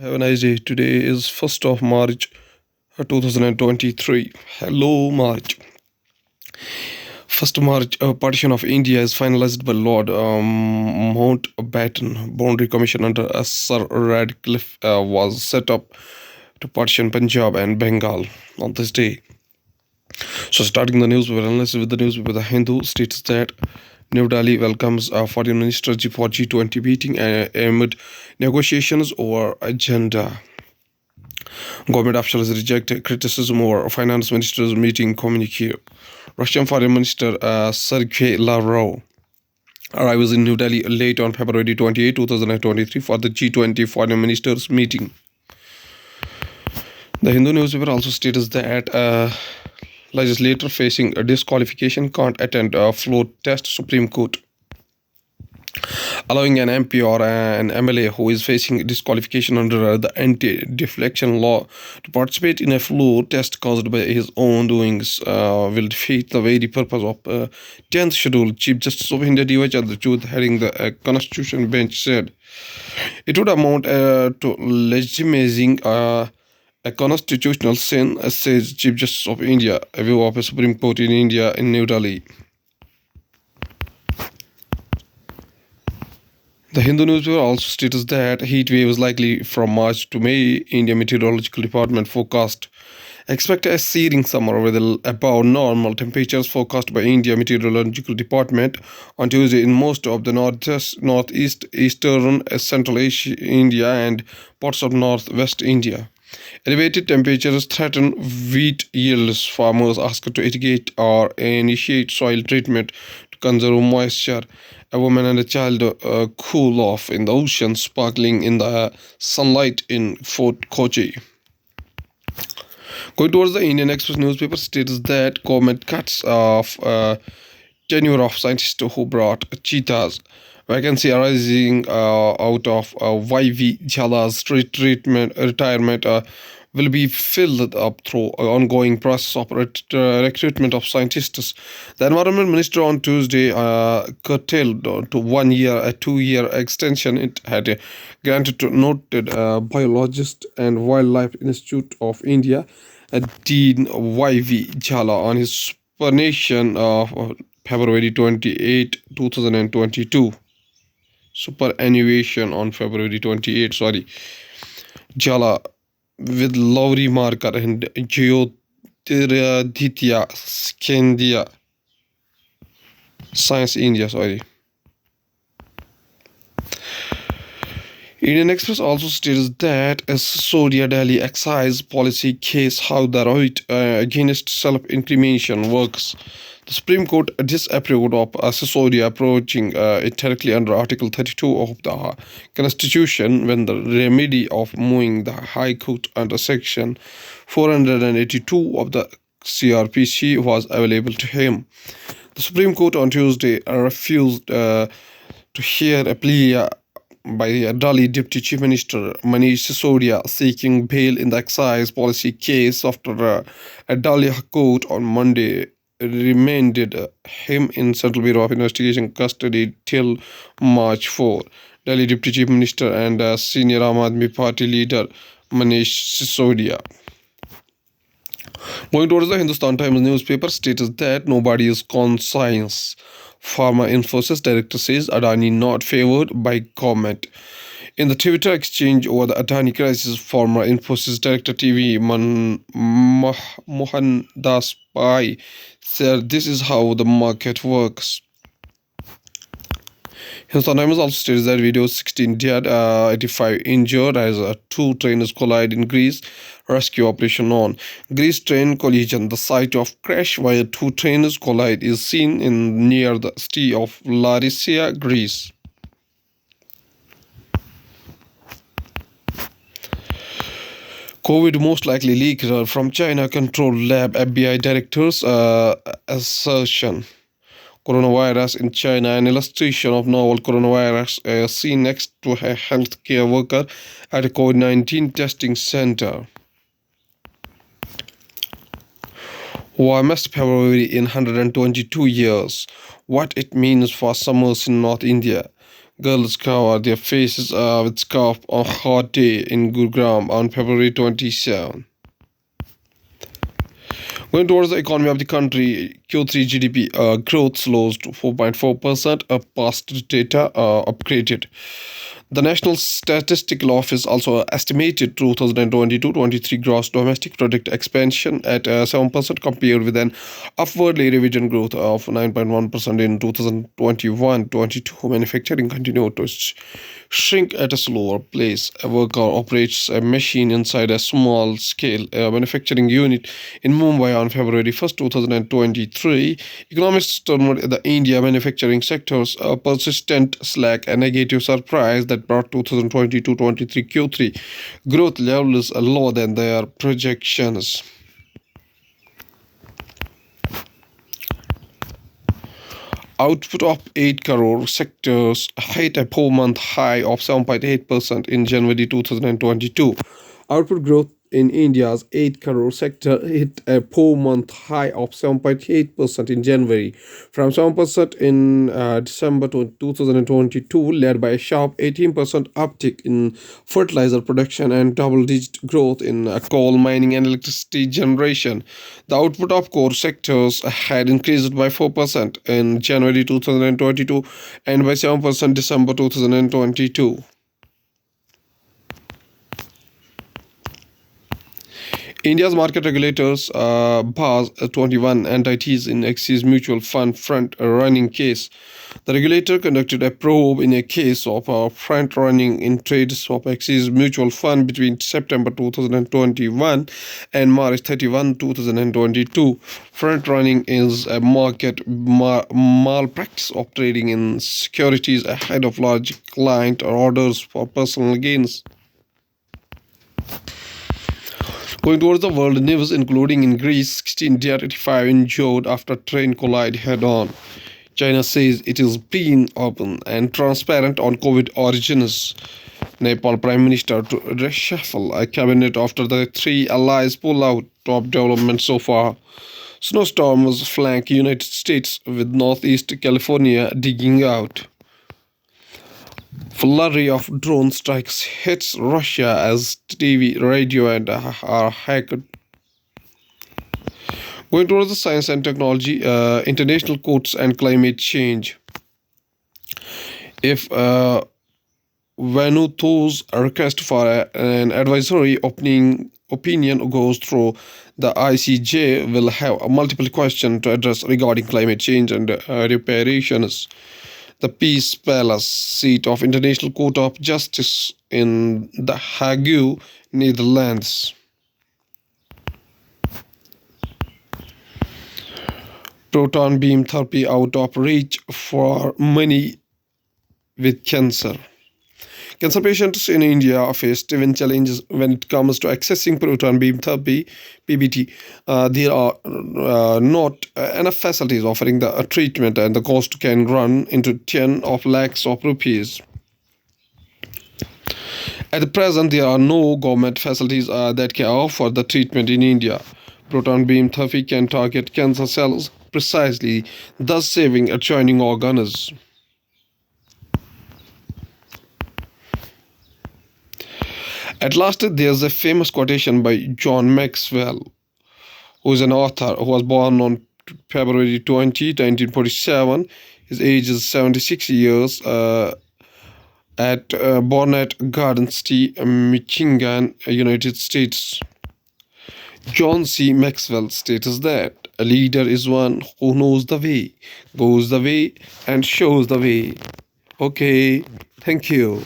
Have a nice day. Today is 1st of March 2023. Hello, March. 1st March, partition of India is finalized by Lord Mountbatten. Boundary Commission under Sir Radcliffe was set up to partition Punjab and Bengal on this day. So, starting the newspaper analysis with the newspaper, The Hindu states that New Delhi welcomes Foreign Minister for G20 meeting amid negotiations over agenda. Government officials reject criticism over finance minister's meeting communique. Russian Foreign Minister Sergei Lavrov arrives in New Delhi late on February 28, 2023 for the G20 foreign ministers meeting. The Hindu newspaper also states that legislator facing a disqualification can't attend a floor test Supreme Court, allowing an MP or an MLA who is facing disqualification under the anti-deflection law to participate in a floor test caused by his own doings will defeat the very purpose of 10th schedule. Chief Justice of India D.Y. Chandrachud, heading the Constitution bench, said it would amount to legitimizing a constitutional sin, says Chief Justice of India, a view of a Supreme Court in India in New Delhi. The Hindu newspaper also states that heat wave is likely from March to May. India Meteorological Department forecast expect a searing summer with above normal temperatures forecast by India Meteorological Department on Tuesday in most of the northeast, eastern, central Asia, India, and parts of northwest India. Elevated temperatures threaten wheat yields. Farmers asked to irrigate or initiate soil treatment to conserve moisture. A woman and a child cool off in the ocean, sparkling in the sunlight in Fort Kochi. Going towards the Indian Express newspaper states that government cuts off tenure of scientists who brought cheetahs. Vacancy arising out of YV Jala's treatment retirement will be filled up through ongoing process of recruitment of scientists. The Environment Minister on Tuesday curtailed to 1 year a 2 year extension it had granted to noted biologist and Wildlife Institute of India, Dean YV Jhala, on his superannuation of February 28, 2022. Superannuation on February 28, sorry. Jhala with Lowry Marker and Jyotiraditya Skandia Science India, sorry. Indian Express also states that a Sisodia Delhi excise policy case how the right against self-incrimination works. The Supreme Court disapproved of Sisodia approaching it directly under Article 32 of the Constitution when the remedy of moving the High Court under Section 482 of the CRPC was available to him. The Supreme Court on Tuesday refused to hear a plea by Delhi Deputy Chief Minister Manish Sisodia seeking bail in the excise policy case after a Delhi court on Monday remanded him in Central Bureau of Investigation custody till March 4. Delhi Deputy Chief Minister and senior Aam Aadmi Party leader Manish Sisodia. Going towards the Hindustan Times newspaper states that nobody is conscious. Pharma Infosys director says Adani not favored by government. In the Twitter exchange over the Adani crisis, former Infosys director TV Mohan Das Pai said this is how the market works. Hindustan Times also states that video 16 dead, 85 injured as two trains collide in Greece. Rescue operation on. Greece train collision. The site of crash where two trains collide is seen in near the city of Larissa, Greece. COVID most likely leaked from China controlled lab, FBI director's assertion. Coronavirus in China, an illustration of novel coronavirus seen next to a healthcare worker at a COVID-19 testing center. Warmest February in 122 years. What it means for summers in North India. Girls cover their faces with scarf on hot day in Gurugram on February 27. Going towards the economy of the country, Q3 GDP growth slows to 4.4%, past data upgraded. The National Statistical Office also estimated 2022-23 gross domestic product expansion at 7% compared with an upwardly revision growth of 9.1% in 2021-22. Manufacturing continued to shrink at a slower pace. A worker operates a machine inside a small-scale manufacturing unit in Mumbai on February 1st, 2023. Economists termed the India manufacturing sector's persistent slack a negative surprise that brought 2022-23 Q3 growth levels lower than their projections. Output of 8 crore sectors hit a 4-month high of 7.8% in January 2022. Output growth in India's 8 crore sector hit a 4-month high of 7.8% in January, from 7% in December 2022, led by a sharp 18% uptick in fertilizer production and double-digit growth in coal mining and electricity generation. The output of core sectors had increased by 4% in January 2022 and by 7% December 2022. India's market regulators bars 21 entities in Axis Mutual Fund front-running case. The regulator conducted a probe in a case of front-running in trades of Axis Mutual Fund between September 2021 and March 31, 2022. Front-running is a market malpractice of trading in securities ahead of large client orders for personal gains. Going towards the world news, including in Greece, 16 dead, 85 injured after train collide head-on. China says it is being open and transparent on COVID origins. Nepal Prime Minister to reshuffle a cabinet after the three allies pull out. Top development so far. Snowstorms flank United States with Northeast California digging out. Flurry of drone strikes hits Russia as TV, radio, and are hacked. Going towards the science and technology, international courts and climate change. If Vanuatu's request for an advisory opinion goes through, the ICJ will have multiple questions to address regarding climate change and reparations. The Peace Palace, seat of International Court of Justice in The Hague, Netherlands. Proton beam therapy out of reach for many with cancer. Cancer patients in India face even challenges when it comes to accessing proton beam therapy (PBT). There are not enough facilities offering the treatment, and the cost can run into tens of lakhs of rupees. At the present, there are no government facilities that can offer the treatment in India. Proton beam therapy can target cancer cells precisely, thus saving adjoining organs. At last, there's a famous quotation by John Maxwell, who is an author who was born on February 20, 1947. His age is 76 years, at Bonnet Garden City, Michigan, United States. John C. Maxwell states that a leader is one who knows the way, goes the way, and shows the way. Okay, thank you.